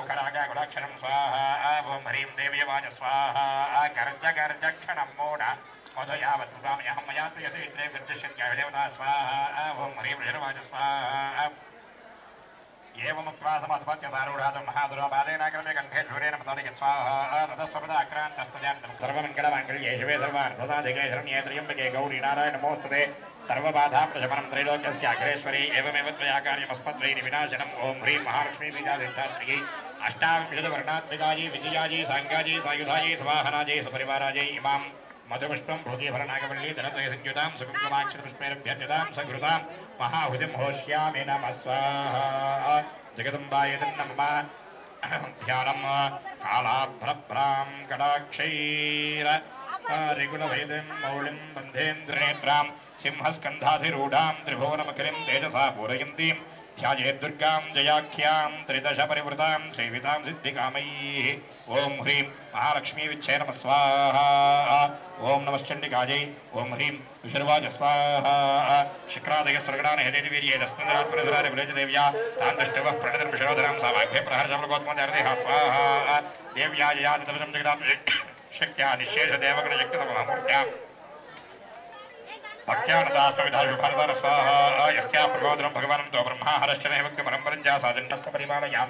ओकराक्षरं स्वाहा ओं ह्रीं देव्यवाच स्वाहा गर्ज गर्जक्षणं मूढ मधुयावत्पुराम्यहं मया तु यतो इन्द्रे गच्छन्त्यादेवता स्वाहा ओं ह्रीं ऋषवाच स्वाहा एवमुक्त्वा समध्वत्य सारूढातं महादुरापादेनाक्रमे कण्ठे शूरेण पतोलिक स्वाहा ततस्सपदा आक्रान्तस्तजान्तं सर्वमङ्गलमाङ्गल्ये शिवे सर्वार्थसाधिके शरण्ये त्र्यम्बके गौरी नारायण नमोस्तुते सर्वबाधाप्रशमनं त्रैलोक्यस्य अग्रेश्वरी एवमेव त्वया कार्यमस्मद्वैरि विनाशनम् ओं ह्रीं महालक्ष्मी बीजाधिष्ठात्री अष्टाविंशतिवर्णात्मिकायै विजयायै साङ्गायै सायुधायै स्वाहनायै सपरिवारायै इमां मधुपुष्पं भूतिभरनागवल्ली धनत्रय संयुतां सुकुङ्कुमाक्षरपुष्पैरभ्यर्चितां सघृतां महाहुतिं होष्यामि नमः स्वाहा जगदम्बाय नमः ध्यानं कालाभ्रभ्रां कटाक्षैर रिकुलवैदिं मौलिं बन्धेन्द्रनेत्रां सिंहस्कन्धाधिरूढां त्रिभुवनमखिलीं तेजसा पूरयन्तीं ध्यायेद्दुर्गां जयाख्यां त्रिदशपरिवृतां सेवितां सिद्धिकामैः ओं ह्रीं महालक्ष्मी विच्छे नमः स्वाहा ओं नमश्चण्डिकायै ओं ह्रीं विशर्वाच स्वाहा शिक्रादय स्वर्गणान् हेदेवीर्ये दस्मन्दरात्मनसरारे विलेजदेव्या तान् दृष्टवः प्रणतिर्विशोधरां सामाघ्ये प्रहर्षमलकोत्मोदर्देहा स्वाहा देव्या जयादितवनं जगदां शक्त्या निःशेषदेवगणशक्तितमूर्त्या भक्त्यानदास्मविधाशुभारदार स्वाहा यस्या प्रबोधनं भगवानं तो ब्रह्मा हरश्चने भक्तिमरम्बरं च साधन्यस्य परिपालयां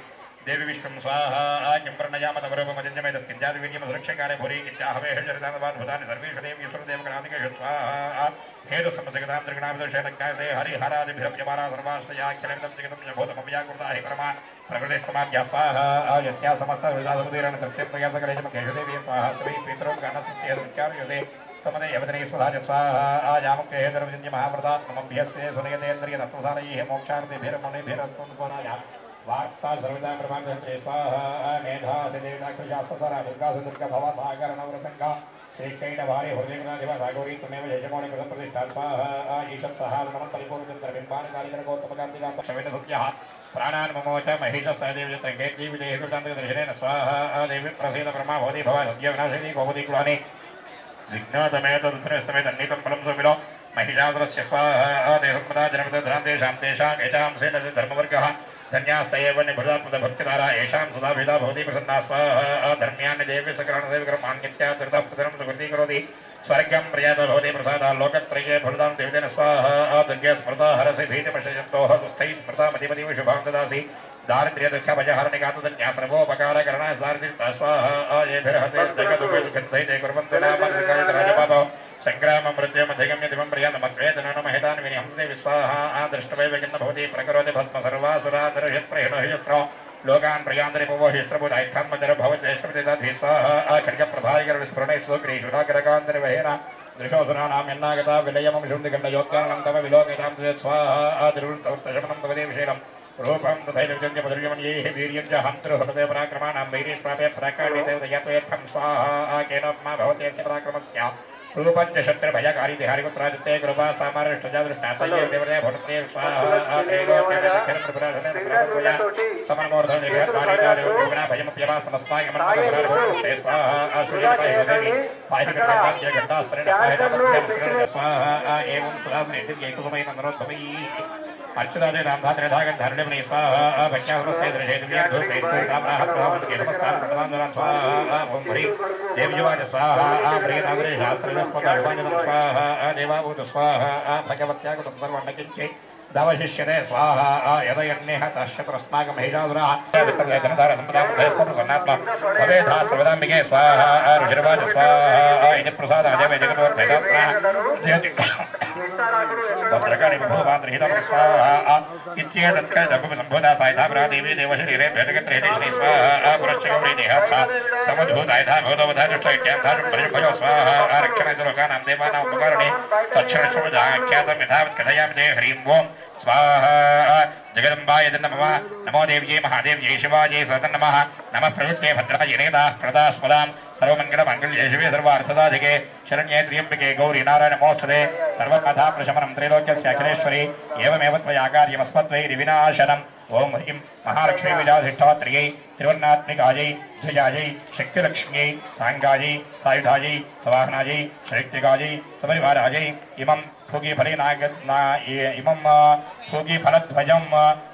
देवी विश्वं स्वाहा किंवर्णयामतवरूपमजञ्जमे तत्किञ्जादिवीर्यं सुरक्षकारे भूरि किञ्चाहवे हरिचरितानवाद्भुतानि सर्वेषु देवीश्वरदेवगणादिकेषु स्वाहा हेतुसमसगतां त्रिगुणाविदोषेणज्ञासे हरिहरादिभिरप्यमाना सर्वाश्रयाख्यलग्नं जगतं जभूतमव्याकृता हि परमा प्रकृतिष्ठमाद्या स्वाहा यस्या समस्तविदासमुदीरेण तृप्तिप्रयासकलेशमकेषु देवी स्वाहा श्री पितरोपगानस्तुत्येतुच्चार्यते तमदे यवदने स्वधाज स्वाहा यामुक्ते हेतरविजन्य महाव्रतात्मभ्यस्ये सुनयतेन्द्रिय तत्त्वसारैः मोक्षार्थिभिरमुनिभिरस्तुन्कोनाय वार्ता सर्वदा प्रमाणयन्त्रे स्वाहा मेधासि देवताक्षशास्त्रसारा दुर्गासुदुर्गा भवसागर नवरसङ्गा श्रीकैटभारे हृदयगुणाधिवा सागौरी त्वमेव यजमानकृतप्रतिष्ठा स्वाहा ईशं सहारणं परिपूर्णचन्द्रबिम्बाणकालिकरकोत्तमकान्तिकान्तक्षवेदभुक्यः प्राणान् ममोच महिषस्सदेव्यतङ्गेजीविदेहिकृतान्तदर्शनेन स्वाहा देवी प्रसीद ब्रह्मा भवति भव सद्यविनाशिनी भवति कुलानि विघ्नोतमेतदुत्तरस्तमेतन्नितं फलं सुमिलो महिषासुरस्य स्वाहा देहस्मदा जनपदधरां तेषां तेषां एषां सेन धर्मवर्गः धन्यास्तयेव निभृतात्मभक्तिधारा येषां सुधाभिधा भवति प्रसन्ना स्वाहा धर्म्यानि देवी सकरणदेवकर्माण्यत्या तीर्थप्रदनं सुकृतीकरोति स्वर्गं प्रियतो भवति प्रसादा लोकत्रये फलदां देवतेन स्वाहा दुर्गे स्मृता हरसि भीतिमशयन्तोः दुस्थैः स्मृता मतिमतीव शुभां ददासि दारिद्र्यदुःखभजहरणिकातुधन्या सर्वोपकारकरणाय दारिद्र्यता स्वाहा येभिर्हते जगदुपैते कुर्वन्तु नामराजपापौ संग्रामं मृत्युमधिगम्य दिवं प्रियानमद्वेदनमहितान् विनिहंसे विस्वाहा दृष्टवैव किन्न भवति प्रकरोति भस्म सर्वासुराधरहित्प्रहिणहिस्रो लोकान् प्रियान्तरिपवोहिस्त्रबुधायत्थन्मजर भवत्यैश्वर्यदधि स्वाहा खड्गप्रभाकरविस्फुरणैस्वक्रीषुराकरकान्तरिवहेन दृशोऽसुराणां यन्नागता विलयमं शुन्दिगण्डयोत्कारणं तव विलोकितां स्वाहा तिरुवृत्तवृत्तशमनं तवदेवशीलम् रूपं तथैव विजन्यपदर्यमन्यैः वीर्यं च हन्तृहृदय पराक्रमाणां वैरीष्वापे प्राकाण्डितैवदयत्वयत्थं स्वाहा केनोपमा भवत्यस्य पराक्रमस्य रूपं च शत्रुभयकारिति हरिपुत्रादित्ये कृपा सामरष्टजा दृष्टातये देवते भवते स्वाहा त्रिलोक्यमेतखिलत्रिपुराधनेन समनमूर्धनिभ्यत्वानिदादिगुणा भयमप्यवा समस्तायमन्मधुरारिभवते स्वाहा सूर्यपायदेवी पाहिकर्ताभ्य घण्टास्त्रेण पाहितमध्यं स्वाहा एवं सुधासनेतिर्यैकुसमयेन नरोद्भवैः अर्चुनादे नामधात्रेधागं धरणिमणि स्वाहा भक्त्याहुरस्ते दृशेतुर्यधूपैस्तुर्ताम्राहत्वामन्केशमस्तान् स्वाहा ओं ह्रीं देव्यवाच स्वाहा प्रियनागरे शास्त्रजस्पदर्वाणिनं स्वाहा देवाभूत स्वाहा भगवत्यागतं सर्वण्णकिञ्चे दवशिष्यते स्वाहा यदयन्नेह तश्चतुरस्माकमहिषासुराः वित्तधनधारसम्पदाप्रसन्नात्मा भवेधा सर्वदाम्बिके स्वाहा ऋषिर्वाच स्वाहा इति प्रसादाजमे जगतोर्भेदात्मनः भद्रकाणि विभोभाद्रहितं स्वाहा इत्येतत्कदम्बुसम्भूता सायधाभ्रा देवी देवशरीरे भेदकत्रहितेश्वरी स्वाहा पुरश्च गौरी देहात्सा समुद्भूतायधा भूतवधा दुष्ट इत्यार्थाशं भजभयो स्वाहा रक्षणैतलोकानां देवानां उपकरणे तच्छ्रश्वजाख्यातं यथावत् कथयामि ते ह्रीं ओं स्वाहा जगदम्बाय नमः नमो देव्यै महादेव्यै शिवायै स्वतः नमः नमः प्रवृत्ते भद्रायै नेदाः प्रदास्पदां सर्वमङ्गलमाङ्गल्ये शिवे सर्वार्थसाधिके शरण्ये त्र्यम्बके गौरी नारायण नमोस्तुते सर्वकथा प्रशमनं त्रैलोक्यस्य अखिलेश्वरी एवमेव त्वया कार्यमस्मद्वैरिविनाशनम् ओं ह्रीं महालक्ष्मी विजाधिष्ठात्र्यै त्रिवर्णात्मिकायै ध्वजायै शक्तिलक्ष्म्यै साङ्गायै सायुधायै सवाहनायै शैत्यकायै सपरिवारायै इमं इमं फूगीफलध्वजं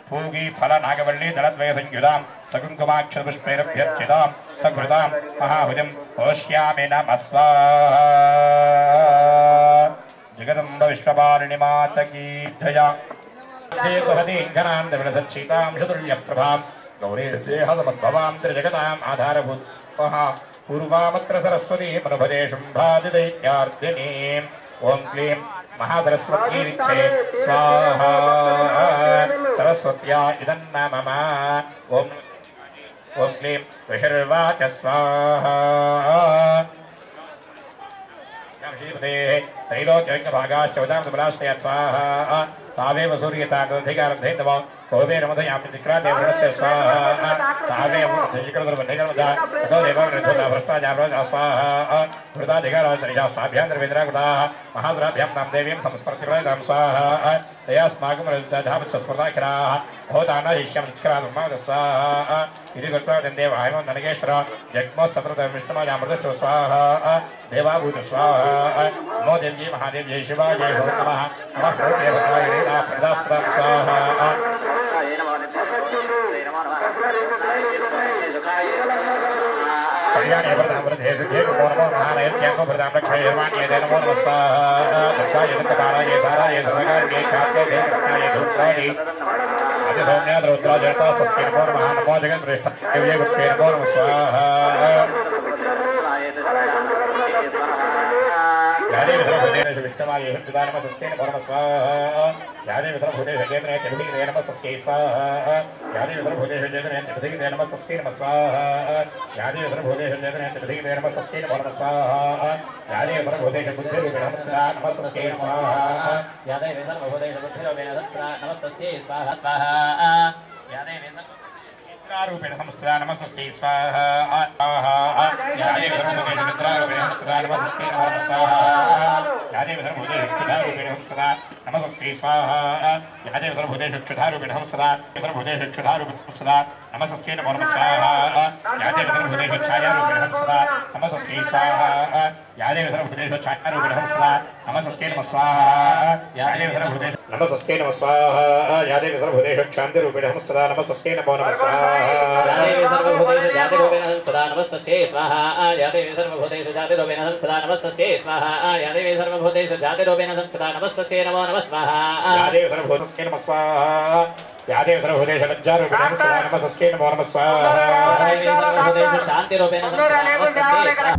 फूगीफलनागवल्ली दलद्वयसंयुधां सकुङ्कुमाक्षरपुष्पैरभ्यर्चितां सकृतां महाभुजं होष्यामि नमः स्वाहा। जगदम्ब विश्वपालिनी माता की जय। घनान्दविलसच्छीतां शतुल्यप्रभां गौरीर्देहसमद्भवां त्रिजगताम् आधारभूत पूर्वामत्र सरस्वती मनुभजे शुम्भादिदैत्यार्दिनीम् ओं क्लीं महासरस्वती विच्छे स्वाहा। सरस्वत्या इदन्न मम ओं क्लीं विशर्वाच स्वाहा। त्रैलोक्यभागाश्चौदामबलाश्रया स्वाहा। तावेव सूर्यताधिकारधेतव कोबे नमोदयामि दिक्रादेवस्य स्वाहा। तावेव धिकृतर्वन्निकर्मदा ततोदेव निर्धुता भ्रष्टाचारः स्वाहा। कृताधिकाराश्रयास्ताभ्यान्तरवेन्द्राकृताः महासुराभ्यां तां देवीं संस्मर्तिप्रदां स्वाहा। तयास्माकं धामच्छस्मृताखिराः भवतानाशिष्यं निष्करात्मः स्वाहा। इति कृत्वा देवायमो ननकेश्वर जग्मस्तत्र विष्णुमायामृतश्च स्वाहा। देवाभूत स्वाहा। नमो देव्यै महादेव्यै शिवायै नमः नमः प्रदेवताय प्रदास्पदं स्वाहा। कल्याणे वरदामृते सुखे नमो नमो महानैर्ज्ञाको वरदां लक्ष्मीर्वाण्ये नमो नमः स्वाहा। दक्षाय दत्तकाराय साराय सर्वकार्ये ख्यात्ये देवताय धूत्राणि अतिसौम्याद रुद्राजर्ता स्वस्ति नमो नमः नमो जगन्श्रेष्ठाय गुप्ते नमो नमः स्वाहा। यादेव सर्वभूतेषु विष्णुमाय हृदया नमः स्वस्ति नमो नमः स्वाहा। यादेव सर्वभूतेषु जगन्ने चतुर्दिगे नमः स्वस्ति स्वाहा। यादेव सर्वभूतेषु जगन्ने चतुर्दिगे नमः स्वस्ति नमः स्वाहा। यादेव सर्वभूतेषु जगन्ने चतुर्दिगे नमः स्वस्ति नमो नमः स्वाहा। यादेव सर्वभूतेषु बुद्धिरूपेण नमः स्वस्ति नमः स्वाहा। यादेव सर्वभूतेषु बुद्धिरूपेण नमः स्वस्ति स्वाहा स्वाहा। यादेव रूपेण संस्थिता नमस्ते स्वाहा। यादेव सर्वभूतेषु मित्रारूपेण संस्थिता नमस्ते नमः स्वाहा। यादेव सर्वभूतेषु क्षुधारूपेण संस्थिता नमस्ते स्वाहा। यादेव सर्वभूतेषु क्षुधारूपेण संस्थिता सर्वभूतेषु क्षुधारूपेण संस्थिता नमस्ते नमो नमः स्वाहा। यादेव सर्वभूतेषु छायारूपेण संस्थिता नमस्ते स्वाहा। यादेव सर्वभूतेषु छायारूपेण संस्थिता नमस्ते नमः स्वाहा। यादेव सर्वभूतेषु नमस्ते नमः स्वाहा। यादेव सर्वभूतेषु क्षान्तिरूपेण संस्थिता नमस्ते नमो नमः स्वाहा। यादेव सर्वभूतेषु जातिरूपेण संस्थिता नमस्तस्यै स्वाहा। यादेव सर्वभूतेषु जातिरूपेण संस्थिता नमस्तस्यै स्वाहा। यादेव सर्वभूतेषु जातिरूपेण संस्थिता नमस्तस्यै नमो नमः स्वाहा। यादेव सर्वभूतेषु नमः स्वाहा। यादेव सर्वभूतेषु लज्जारूपेण संस्थिता नमस्तस्यै नमो नमः स्वाहा। यादेव सर्वभूतेषु शान्तिरूपेण संस्थिता नमस्तस्यै स्वाहा।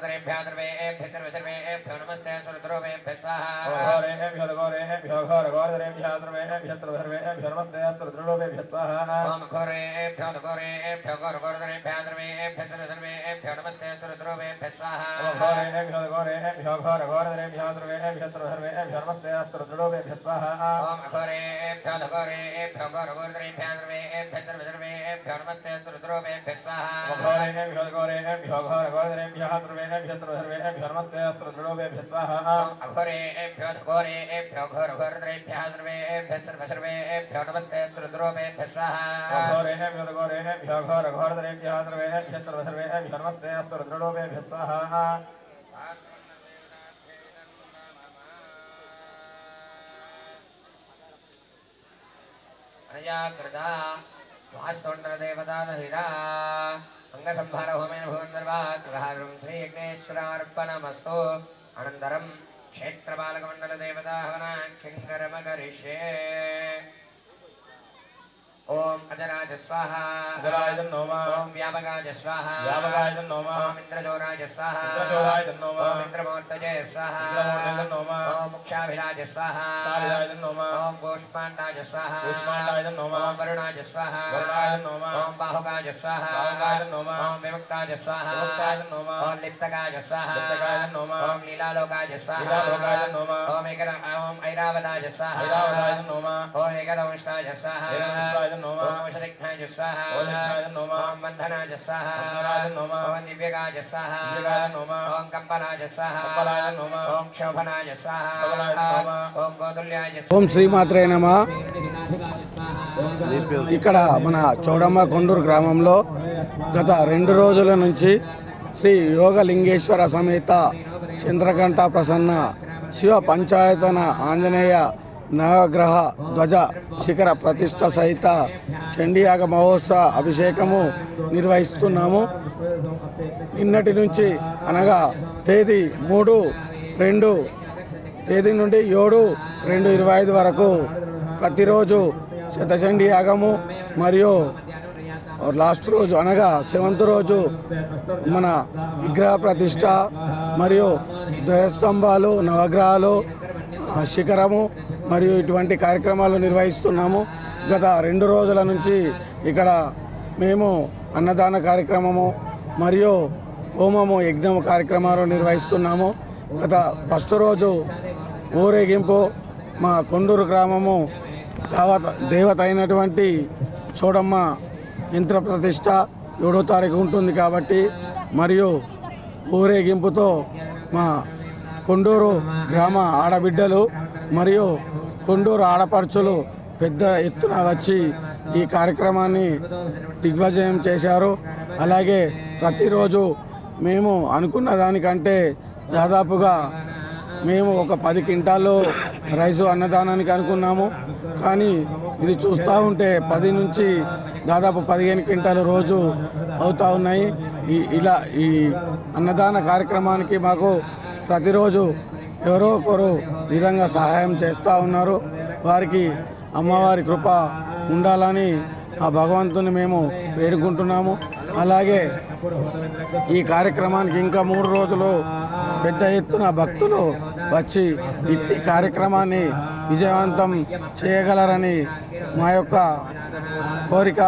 घोरगोरदरेभ्यः सर्वेभ्यः सर्वेभ्यो नमस्ते सुरद्रोवेभ्यः स्वाहा घोरेभ्यो घोरगोरदरेभ्यः सर्वेभ्यः सर्वेभ्यो नमस्ते सुरद्रोवेभ्यः स्वाहा ओम घोरेभ्यो घोरगोरदरेभ्यः सर्वेभ्यः सर्वेभ्यो नमस्ते सुरद्रोवेभ्यः स्वाहा घोरेभ्यो घोरगोरदरेभ्यः सर्वेभ्यः सर्वेभ्यो नमस्ते सुरद्रोवेभ्यः स्वाहा ओम घोरेभ्यो घोरगोरदरेभ्यः सर्वेभ्यः सर्वेभ्यो नमस्ते सुरद्रोवेभ्यः स्वाहा घोरेभ्यो घोरगोरदरेभ्यः सर्वेभ्यः सर्वेभ्यो नमस्ते सुरद्रोवेभ्यः स्वाहा घोरेभ्यो घोरगोरदरेभ्यः सर्वेभ्यः सर्वेभ्यो नमस्ते सुरद्रोवेभ्यः स्वाहा घोरेभ्यो घोरगोरदरेभ्यः सर्वेभ्यः सर्वेभ्यो नमस्ते सुरद्रोवेभ्यः स्वाहा अनयाकृता वास्तोण्डदेवतादहिता अंगसंहार होमेन भुवन्दर्वाग्रहारं श्रीयज्ञेश्वरार्पणमस्तु अनन्तरं क्षेत्रपालकमण्डलदेवता हवनाख्यङ्करमकरिष्ये ओम अजराज स्वाहा अजराय नमः ओम व्यापकाय स्वाहा व्यापकाय नमः ओम इंद्रजोराय स्वाहा इंद्रजोराय नमः ओम इंद्रमूर्तये स्वाहा इंद्रमूर्तये नमः ओम मुक्षाभिराज स्वाहा मुक्षाभिराज नमः ओम गोष्पाण्डाय स्वाहा गोष्पाण्डाय नमः ओम वरुणाय स्वाहा वरुणाय नमः ओम बाहुकाय स्वाहा बाहुकाय नमः ओम विमुक्ताय स्वाहा विमुक्ताय नमः ओम लिप्तकाय स्वाहा लिप्तकाय नमः ओम लीलालोकाय स्वाहा लीलालोकाय नमः ओम ऐरावताय स्वाहा ऐरावताय नमः ओम एकदंष्टाय स्वाहा एकदंष्टाय नमः ओम शरिक्नाय स्वाहा ओम नमः ओम बंधनाय स्वाहा बंधनाय नमः ओम दिव्यगाय स्वाहा दिव्यगाय नमः ओम कंपनाय स्वाहा कंपनाय नमः ओम शोभनाय स्वाहा शोभनाय नमः ओम गोदुल्याय ఓం శ్రీమాత్రే నమః. ఇక్కడ మన చౌడమ్మ కొండూరు గ్రామంలో గత 2 రోజుల నుంచి శ్రీ యోగలింగేశ్వర సమేత చంద్రకంఠ ప్రసన్న శివ పంచాయతన ఆంజనేయ నవగ్రహ ధ్వజ శిఖర ప్రతిష్ట సహిత చండీయాగ మహోత్సవ అభిషేకము నిర్వహిస్తున్నాము. నిన్నటి నుంచి అనగా తేదీ 3-2 తేదీ నుండి 7-2-25 వరకు ప్రతిరోజు శతచండీ యాగము మరియు లాస్ట్ రోజు అనగా 7th రోజు మన విగ్రహ ప్రతిష్ట మరియు ధ్వజస్తంభాలు నవగ్రహాలు శిఖరము మరియు ఇటువంటి కార్యక్రమాలు నిర్వహిస్తున్నాము. గత 2 రోజుల నుంచి ఇక్కడ మేము అన్నదాన కార్యక్రమము మరియు హోమము యజ్ఞం కార్యక్రమాలు నిర్వహిస్తున్నాము. గత ఫస్ట్ రోజు ఊరేగింపు మా కొండూరు గ్రామము దేవత అయినటువంటి చౌడమ్మ యంత్ర ప్రతిష్ట 7వ తారీఖు ఉంటుంది కాబట్టి మరియు ఊరేగింపుతో మా కొండూరు గ్రామ ఆడబిడ్డలు మరియు కొండూరు ఆడపడుచులు పెద్ద ఎత్తున వచ్చి ఈ కార్యక్రమాన్ని దిగ్విజయం చేశారు. అలాగే ప్రతిరోజు మేము అనుకున్న దానికంటే దాదాపుగా మేము ఒక 10 క్వింటాలు రైసు అన్నదానానికి అనుకున్నాము. కానీ ఇది చూస్తూ ఉంటే 10 నుంచి దాదాపు 15 క్వింటాలు రోజు అవుతూ ఉన్నాయి. ఈ అన్నదాన కార్యక్రమానికి మాకు ప్రతిరోజు ఎవరో ఒకరు విధంగా సహాయం చేస్తూ ఉన్నారు. వారికి అమ్మవారి కృప ఉండాలని ఆ భగవంతుని మేము వేడుకుంటున్నాము. అలాగే ఈ కార్యక్రమానికి ఇంకా 3 రోజులు పెద్ద ఎత్తున భక్తులు వచ్చి ఇట్టి కార్యక్రమాన్ని విజయవంతం చేయగలరని మా యొక్క కోరిక.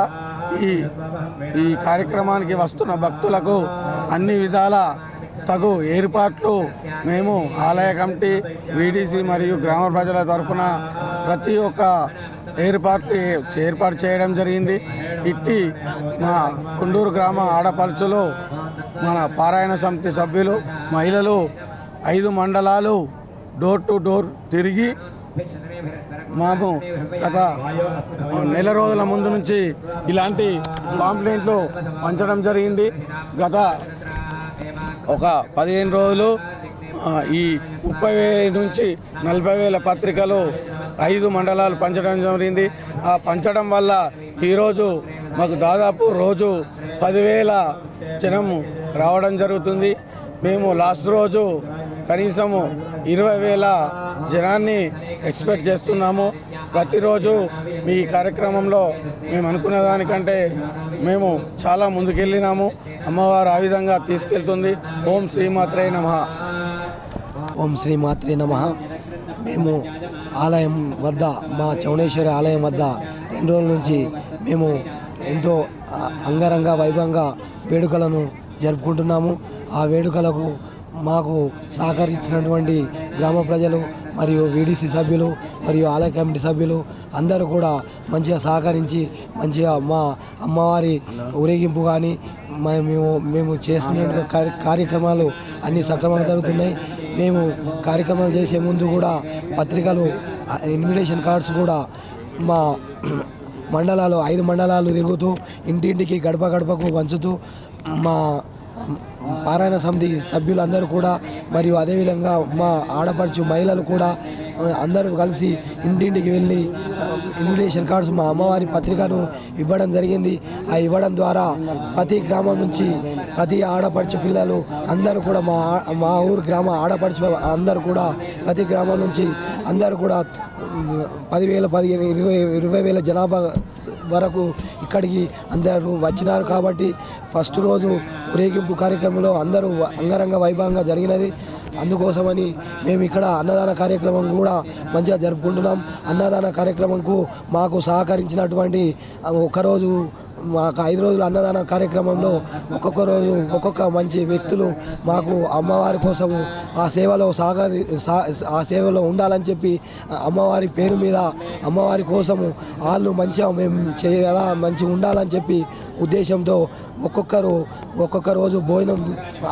ఈ కార్యక్రమానికి వస్తున్న భక్తులకు అన్ని విధాల తగు ఏర్పాట్లు మేము ఆలయ కమిటీ వీడీసీ మరియు గ్రామ ప్రజల తరఫున ప్రతి ఒక్క ఏర్పాటు చేయడం జరిగింది. ఇట్టి మా కొండూరు గ్రామ ఆడపడుచులు మన పారాయణ సమితి సభ్యులు మహిళలు 5 మండలాలు డోర్ టు డోర్ తిరిగి మాకు గత నెల రోజుల ముందు నుంచి ఇలాంటి పాంప్లెంట్లు పంచడం జరిగింది. గత ఒక 15 రోజులు ఈ 30,000 నుంచి 40,000 పత్రికలు 5 మండలాలు పంచడం జరిగింది. ఆ పంచడం వల్ల ఈరోజు మాకు దాదాపు రోజు 10,000 జనం రావడం జరుగుతుంది. మేము లాస్ట్ రోజు కనీసము 20,000 జనాన్ని ఎక్స్పెక్ట్ చేస్తున్నాము. ప్రతిరోజు మీ కార్యక్రమంలో మేము అనుకున్న దానికంటే మేము చాలా ముందుకెళ్ళినాము. అమ్మవారు ఆ విధంగా తీసుకెళ్తుంది. ఓం శ్రీమాత్రే నమః. ఓం శ్రీ మాత్రే నమః. మేము ఆలయం వద్ద మా చౌడేశ్వరి ఆలయం వద్ద 2 రోజుల నుంచి మేము ఎంతో అంగరంగ వైభవంగా వేడుకలను జరుపుకుంటున్నాము. ఆ వేడుకలకు మాకు సహకరించినటువంటి గ్రామ ప్రజలు మరియు వీడీసీ సభ్యులు మరియు ఆలయ కమిటీ సభ్యులు అందరూ కూడా మంచిగా సహకరించి మంచిగా మా అమ్మవారి ఊరేగింపు కానీ మేము చేస్తున్న కార్యక్రమాలు అన్నీ సక్రమంగా జరుగుతున్నాయి. మేము కార్యక్రమాలు చేసే ముందు కూడా పత్రికలు ఇన్విటేషన్ కార్డ్స్ కూడా మా మండలాలు 5 మండలాలు తిరుగుతూ ఇంటింటికి గడప గడపకు పంచుతూ మా పారాయణ సమితి సభ్యులందరూ కూడా మరియు అదేవిధంగా మా ఆడపడుచు మహిళలు కూడా అందరూ కలిసి ఇంటింటికి వెళ్ళి ఇన్విటేషన్ కార్డ్స్ మా అమ్మవారి పత్రికను ఇవ్వడం జరిగింది. ఆ ఇవ్వడం ద్వారా ప్రతి గ్రామం నుంచి ప్రతి ఆడపడుచు పిల్లలు అందరూ కూడా మా ఊరు గ్రామ ఆడపడుచు అందరూ కూడా ప్రతి గ్రామం నుంచి అందరూ కూడా 10,000, 15,000, 20,000 జనాభా వరకు ఇక్కడికి అందరూ వచ్చినారు. కాబట్టి ఫస్ట్ రోజు ఊరేగింపు కార్యక్రమంలో అందరూ అంగరంగ వైభవంగా జరిగినది. అందుకోసమని మేము ఇక్కడ అన్నదాన కార్యక్రమం కూడా మంచిగా జరుపుకుంటున్నాం. అన్నదాన కార్యక్రమంకు మాకు సహకరించినటువంటి ఒకరోజు మాకు 5 రోజుల అన్నదాన కార్యక్రమంలో ఒక్కొక్క రోజు ఒక్కొక్క మంచి వ్యక్తులు మాకు అమ్మవారి కోసము ఆ సేవలో ఉండాలని చెప్పి అమ్మవారి పేరు మీద అమ్మవారి కోసము వాళ్ళు మంచిగా మేము చేయాలా మంచిగా ఉండాలని చెప్పి ఉద్దేశంతో ఒక్కొక్క రోజు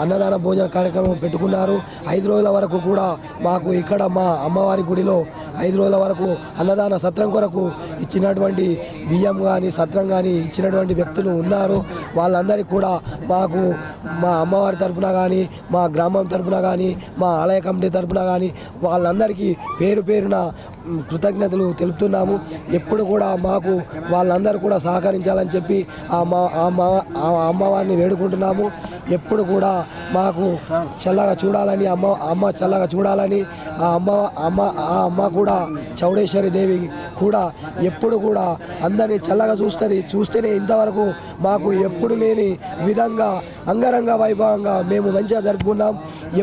అన్నదాన భోజన కార్యక్రమం పెట్టుకున్నారు. 5 రోజుల వరకు కూడా మాకు ఇక్కడ మా అమ్మవారి గుడిలో 5 రోజుల వరకు అన్నదాన సత్రం కొరకు ఇచ్చినటువంటి బియ్యం కానీ సత్రం కానీ ఇచ్చినటువంటి వ్యక్తులు ఉన్నారు. వాళ్ళందరికీ కూడా మాకు మా అమ్మవారి తరపున కానీ మా గ్రామం తరపున కానీ మా ఆలయ కమిటీ తరపున కానీ వాళ్ళందరికీ పేరున కృతజ్ఞతలు తెలుపుతున్నాము. ఎప్పుడు కూడా మాకు వాళ్ళందరూ కూడా సహకరించాలని చెప్పి ఆ అమ్మవారిని వేడుకుంటున్నాము. ఎప్పుడు కూడా మాకు చల్లగా చూడాలని అమ్మ చల్లగా చూడాలని ఆ అమ్మ కూడా చౌడేశ్వరి దేవి కూడా ఎప్పుడు కూడా అందరినీ చల్లగా చూస్తేనే ఇంతవరకు మాకు ఎప్పుడు లేని విధంగా అంగరంగ వైభవంగా మేము మంచిగా జరుపుకున్నాం.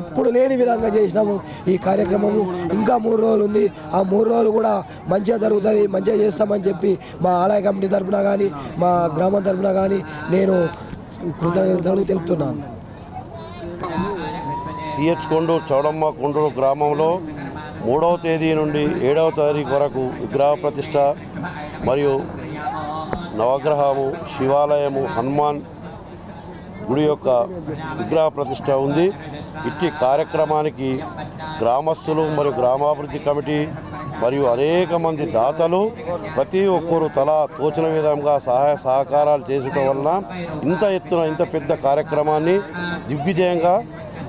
ఎప్పుడు లేని విధంగా చేసినాము. ఈ కార్యక్రమము ఇంకా 3 రోజులు ఉంది. ఆ 3 రోజులు కూడా మంచిగా జరుగుతుంది, మంచిగా చేస్తామని చెప్పి మా ఆలయ కమిటీ తరపున కానీ మా గ్రామం తరపున కానీ నేను కృతజ్ఞతలు తెలుపుతున్నాను. సిహెచ్ కొండూరు చౌడమ్మ కొండూరు గ్రామంలో 3వ తేదీ నుండి 7వ తారీఖు వరకు విగ్రహ ప్రతిష్ట మరియు నవగ్రహము, శివాలయము, హనుమాన్ గుడి యొక్క విగ్రహ ప్రతిష్ట ఉంది. ఇట్టి కార్యక్రమానికి గ్రామస్తులు మరియు గ్రామాభివృద్ధి కమిటీ మరియు అనేక మంది దాతలు ప్రతి ఒక్కరు తలా తోచిన విధంగా సహాయ సహకారాలు చేయడం వలన ఇంత పెద్ద కార్యక్రమాన్ని దిగ్విజయంగా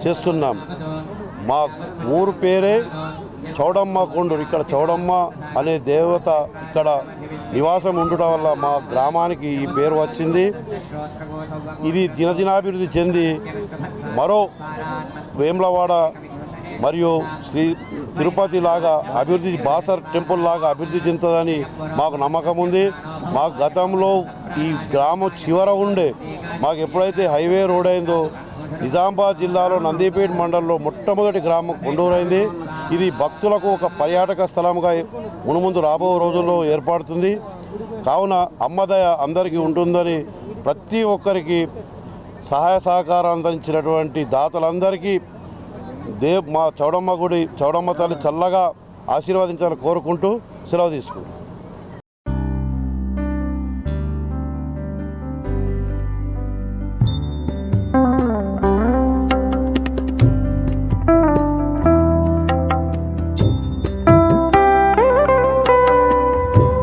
చేస్తున్నాం. మా ఊరు పేరే చౌడమ్మ కొండూరు. ఇక్కడ చౌడమ్మ అనే దేవత ఇక్కడ నివాసం ఉండటం వల్ల మా గ్రామానికి ఈ పేరు వచ్చింది. ఇది దినదినాభివృద్ధి చెంది మరో వేములవాడ మరియు శ్రీ తిరుపతి లాగా అభివృద్ధి, బాసర్ టెంపుల్ లాగా అభివృద్ధి చెందుతుందని మాకు నమ్మకం ఉంది. మాకు గతంలో ఈ గ్రామం చివర ఉండే మాకు ఎప్పుడైతే హైవే రోడ్ అయిందో నిజామాబాద్ జిల్లాలో నందిపేట మండలంలో మొట్టమొదటి గ్రామం కొండూరైంది. ఇది భక్తులకు ఒక పర్యాటక స్థలంగా మునుముందు రాబో రోజుల్లో ఏర్పడుతుంది. కావున అమ్మదయ అందరికీ ఉంటుందని ప్రతి ఒక్కరికి సహాయ సహకారం అందించినటువంటి దాతలందరికీ మా చౌడమ్మ గుడి చౌడమ్మ తల్లి చల్లగా ఆశీర్వదించాలని కోరుకుంటూ సెలవు తీసుకుంటాం.